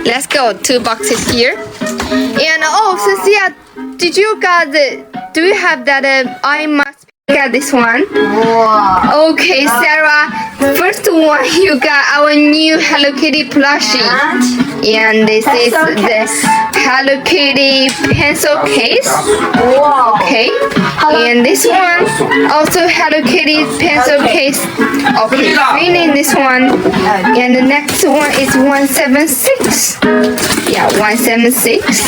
let's go. 2 boxes here. And Cecilia, did you do you have that I must got this one? Wow. Okay, Sarah, first one you got our new Hello Kitty plushie. And this is the Hello Kitty pencil case. Wow. Okay. And this one also Hello Kitty pencil case. Okay, finish this one. And the next one is 176. Yeah, 176.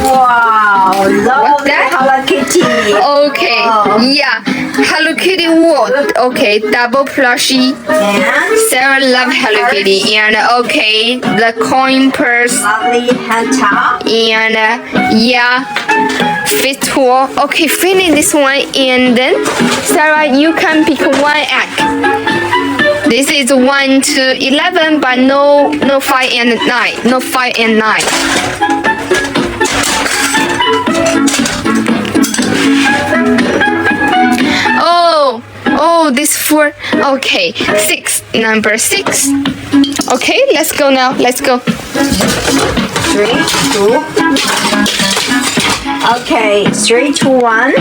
Wow, love that? Hello Kitty. Okay, Wow. yeah, Hello Kitty world. Okay, double plushie. And Sarah love Hello Kitty. And okay, the coin purse. lovely hand towel. And yeah, fit tool. Okay, finish this one. And then Sarah, you can pick one egg. This is 1 to 11, but no 5 and 9. No 5 and 9. Oh, this 4. Okay, 6. Number 6. Okay, let's go now. Let's go. 3, 2. Okay, 3, 2, 1.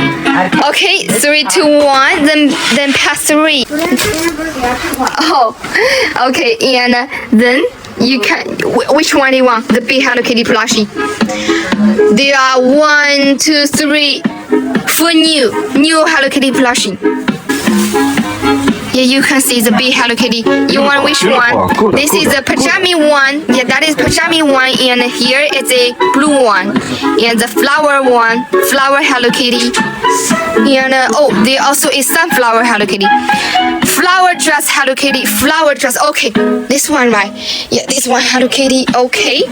Okay, 3, 2, 1. Then pass 3. Oh, okay, and then you can. Which one do you want? The big Hello Kitty plushie. There are 1, 2, 3, 4 new Hello Kitty plushie. Yeah, you can see the big Hello Kitty. You want which one? This is the pajama one. Yeah, that is pajama one. And here is a blue one. And the flower one, flower Hello Kitty. And there also is sunflower Hello Kitty. Flower dress Hello Kitty. Flower dress. Okay, this one, right? Yeah, this one Hello Kitty. Okay.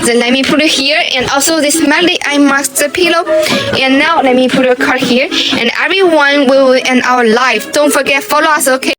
Then let me put it here, and also this melody I marked the pillow. And now let me put a card here, and everyone will end our life. Don't forget follow us, okay?